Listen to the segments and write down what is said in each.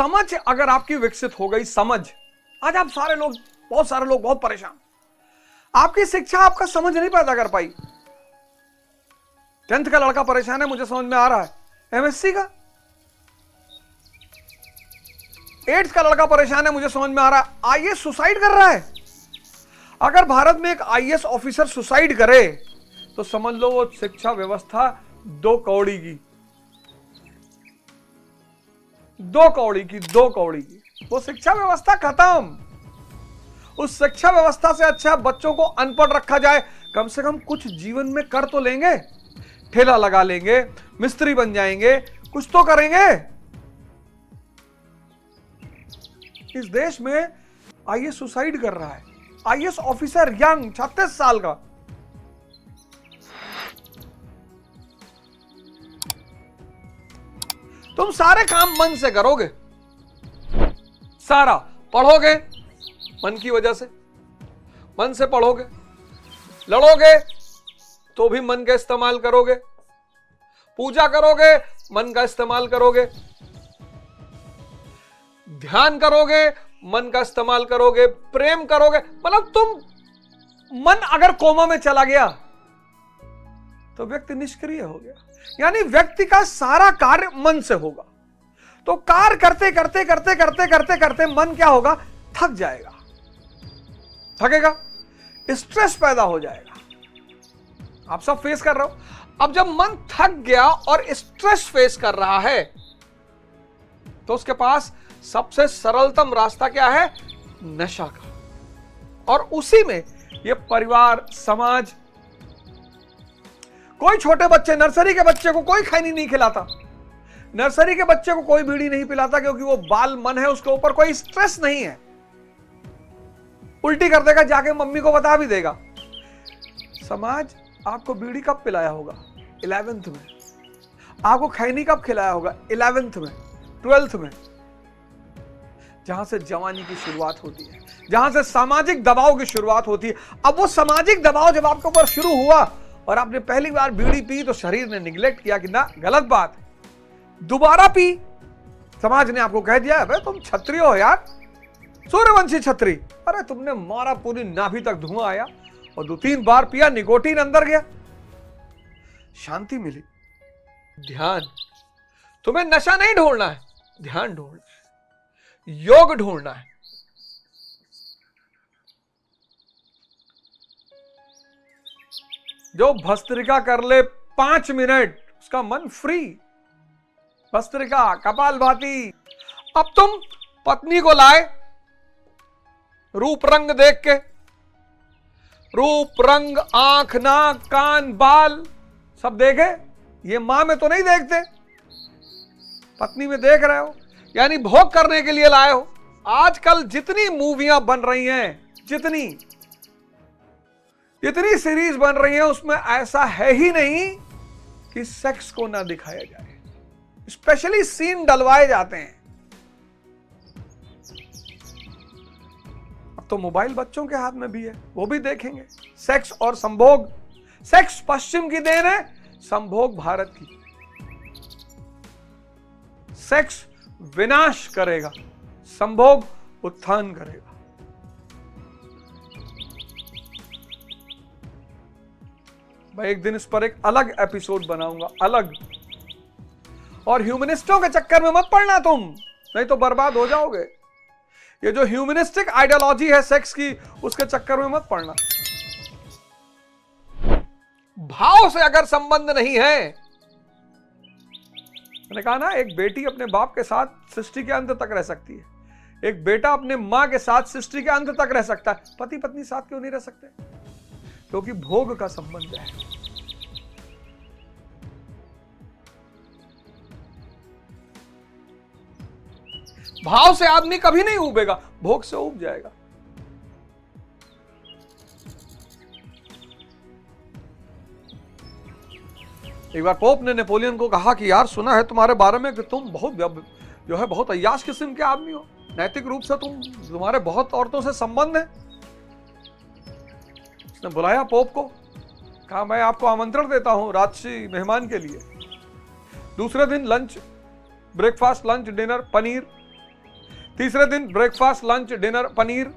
समझ अगर आपकी विकसित हो गई, समझ, आज आप सारे लोग, बहुत सारे लोग बहुत परेशान, आपकी शिक्षा आपका समझ नहीं पैदा कर पाई। 10th का लड़का परेशान है, मुझे समझ में आ रहा है, एमएससी का। 8th का लड़का परेशान है, मुझे समझ में आ रहा है, आईएएस सुसाइड कर रहा है। अगर भारत में एक आईएएस ऑफिसर सुसाइड करे तो समझ लो वो शिक्षा व्यवस्था 2 कौड़ी की, 2 कौड़ी की, 2 कौड़ी की, वो शिक्षा व्यवस्था खत्म। उस शिक्षा व्यवस्था से अच्छा बच्चों को अनपढ़ रखा जाए, कम से कम कुछ जीवन में कर तो लेंगे, ठेला लगा लेंगे, मिस्त्री बन जाएंगे, कुछ तो करेंगे। इस देश में आईएएस सुसाइड कर रहा है, आईएएस ऑफिसर यंग 36 साल का। तुम सारे काम मन से करोगे, सारा पढ़ोगे मन की वजह से, मन से पढ़ोगे, लड़ोगे तो भी मन का इस्तेमाल करोगे, पूजा करोगे मन का इस्तेमाल करोगे, ध्यान करोगे मन का इस्तेमाल करोगे, प्रेम करोगे। मतलब तुम मन अगर कोमा में चला गया तो व्यक्ति निष्क्रिय हो गया, यानी व्यक्ति का सारा कार्य मन से होगा। तो कार्य करते करते करते करते करते करते मन क्या होगा, थक जाएगा, थकेगा, स्ट्रेस पैदा हो जाएगा। आप सब फेस कर रहे हो। अब जब मन थक गया और स्ट्रेस फेस कर रहा है तो उसके पास सबसे सरलतम रास्ता क्या है, नशा का। और उसी में ये परिवार, समाज, कोई छोटे बच्चे, नर्सरी के बच्चे को कोई खैनी नहीं खिलाता, नर्सरी के बच्चे को कोई बीड़ी नहीं पिलाता, क्योंकि वो बाल मन है, उसके ऊपर कोई स्ट्रेस नहीं है। उल्टी कर देगा, जाके मम्मी को बता भी देगा। समाज आपको बीड़ी कब पिलाया होगा, 11th में। आपको खैनी कब खिलाया होगा, 11th में, 12th में, जहां से जवानी की शुरुआत होती है, जहां से सामाजिक दबाव की शुरुआत होती है। अब वो सामाजिक दबाव जब आपके ऊपर शुरू हुआ और आपने पहली बार बीड़ी पी तो शरीर ने निगलेक्ट किया कि ना, गलत बात, दोबारा पी। समाज ने आपको कह दिया, अरे तुम क्षत्रिय हो यार, सूर्यवंशी क्षत्रिय, अरे तुमने मारा, पूरी नाभि तक धुआं आया, और 2-3 बार पिया, निकोटीन अंदर गया, शांति मिली। ध्यान, तुम्हें नशा नहीं ढूंढना है, ध्यान ढूंढना है, योग ढूंढना है। जो भस्त्रिका कर ले 5 मिनट, उसका मन फ्री। भस्त्रिका, कपालभाति। अब तुम पत्नी को लाए, रूप रंग देख के, रूप रंग, आंख, नाक, कान, बाल सब देखे, ये मां में तो नहीं देखते, पत्नी में देख रहे हो, यानी भोग करने के लिए लाए हो। आजकल जितनी मूवियां बन रही हैं, जितनी सीरीज बन रही है, उसमें ऐसा है ही नहीं कि सेक्स को ना दिखाया जाए, स्पेशली सीन डलवाए जाते हैं। अब तो मोबाइल बच्चों के हाथ में भी है, वो भी देखेंगे। सेक्स और संभोग, सेक्स पश्चिम की देन है, संभोग भारत की। सेक्स विनाश करेगा, संभोग उत्थान करेगा। मैं एक दिन इस पर एक अलग एपिसोड बनाऊंगा, अलग। और ह्यूमनिस्टों के चक्कर में मत पड़ना तुम, नहीं तो बर्बाद हो जाओगे। ये जो ह्यूमनिस्टिक आइडियोलॉजी है सेक्स की, उसके चक्कर में मत पड़ना। भाव से अगर संबंध नहीं है, मैंने कहा ना, एक बेटी अपने बाप के साथ सृष्टि के अंत तक रह सकती है, एक बेटा अपने मां के साथ सृष्टि के अंत तक रह सकता है। पति पत्नी साथ क्यों नहीं रह सकते? क्योंकि भोग का संबंध है। भाव से आदमी कभी नहीं उबेगा, भोग से उब जाएगा। एक बार पोप ने नेपोलियन को कहा कि यार, सुना है तुम्हारे बारे में कि तुम बहुत अय्याश किस्म के आदमी हो, नैतिक रूप से तुम्हारे बहुत औरतों से संबंध है। उसने बुलाया पोप को, कहा मैं आपको आमंत्रण देता हूं राजसी मेहमान के लिए। दूसरे दिन lunch, breakfast, lunch, dinner, paneer, तीसरे दिन ब्रेकफास्ट, लंच, डिनर पनीर।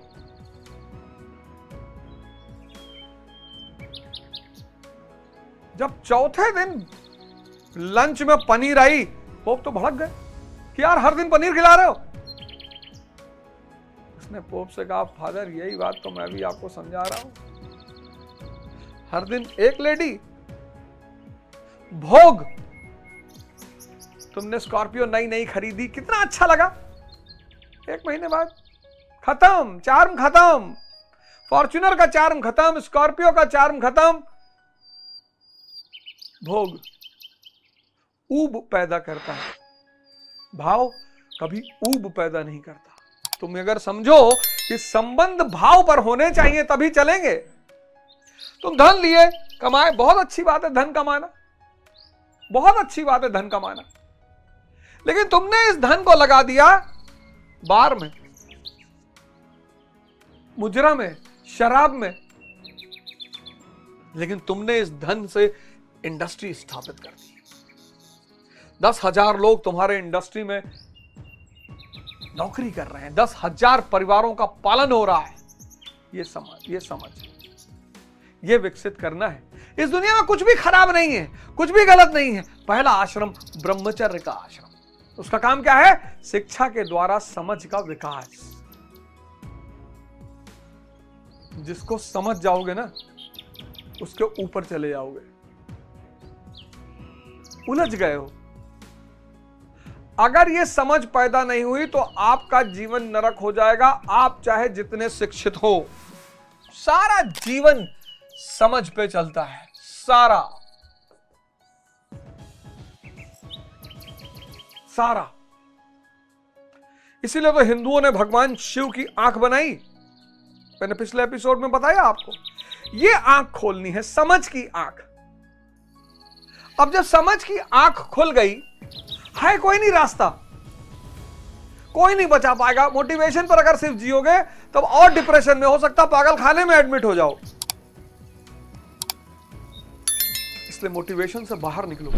जब चौथे दिन लंच में पनीर आई, पोप तो भड़क गए कि यार हर दिन पनीर खिला रहे हो। उसने पोप से कहा, फादर यही बात तो मैं भी आपको समझा रहा हूं, हर दिन एक लेडी, भोग, तुमने स्कॉर्पियो नई नई खरीदी, कितना अच्छा लगा, 1 महीने बाद खत्म, चार्म खत्म, फॉर्च्यूनर का चार्म खत्म, स्कॉर्पियो का चार्म खत्म। भोग ऊब पैदा करता है, भाव कभी ऊब पैदा नहीं करता। तुम अगर समझो कि संबंध भाव पर होने चाहिए तभी चलेंगे। तुम धन लिए, कमाए, बहुत अच्छी बात है धन कमाना, बहुत अच्छी बात है धन कमाना, लेकिन तुमने इस धन को लगा दिया बार में, मुजरा में, शराब में, लेकिन तुमने इस धन से इंडस्ट्री स्थापित कर दी। 10,000 लोग तुम्हारे इंडस्ट्री में नौकरी कर रहे हैं, 10,000 परिवारों का पालन हो रहा है। ये समझ ये विकसित करना है। इस दुनिया में कुछ भी खराब नहीं है, कुछ भी गलत नहीं है। पहला आश्रम ब्रह्मचर्य का आश्रम, उसका काम क्या है? शिक्षा के द्वारा समझ का विकास। जिसको समझ जाओगे ना, उसके ऊपर चले जाओगे। उलझ गए हो, अगर ये समझ पैदा नहीं हुई तो आपका जीवन नरक हो जाएगा। आप चाहे जितने शिक्षित हो, सारा जीवन समझ पे चलता है, सारा। इसीलिए तो हिंदुओं ने भगवान शिव की आंख बनाई। मैंने पिछले एपिसोड में बताया आपको, ये आंख खोलनी है, समझ की आंख। अब जब समझ की आंख खुल गई है, कोई नहीं रास्ता, कोई नहीं बचा पाएगा। मोटिवेशन पर अगर सिर्फ जियोगे तब और डिप्रेशन में, हो सकता पागल खाने में एडमिट हो जाओ। इसलिए मोटिवेशन से बाहर निकलो,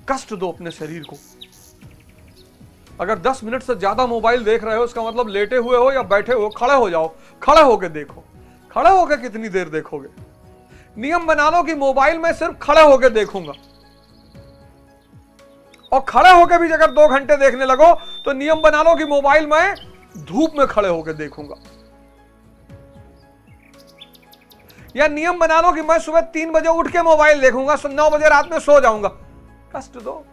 कष्ट दो अपने शरीर को। अगर 10 मिनट से ज्यादा मोबाइल देख रहे हो, इसका मतलब लेटे हुए हो या बैठे हो, खड़े हो जाओ, खड़े होके देखो। खड़े होके कितनी देर देखोगे? नियम बना लो कि मोबाइल में सिर्फ खड़े होके देखूंगा, और खड़े होके भी अगर 2 घंटे देखने लगो तो नियम बना लो कि मोबाइल में धूप में खड़े होके देखूंगा। या नियम बना लो कि मैं सुबह 3 बजे उठ के मोबाइल देखूंगा, 9 बजे रात में सो जाऊंगा। कष्ट दो।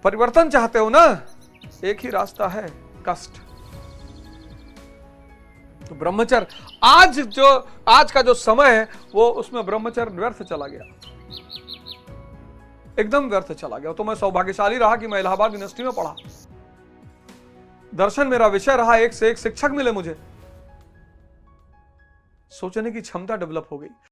परिवर्तन चाहते हो ना, एक ही रास्ता है, कष्ट। तो ब्रह्मचर्य, आज का जो समय है वो, उसमें ब्रह्मचर्य व्यर्थ चला गया, एकदम व्यर्थ चला गया। तो मैं सौभाग्यशाली रहा कि मैं इलाहाबाद यूनिवर्सिटी में पढ़ा, दर्शन मेरा विषय रहा, एक से एक शिक्षक मिले मुझे, सोचने की क्षमता डेवलप हो गई।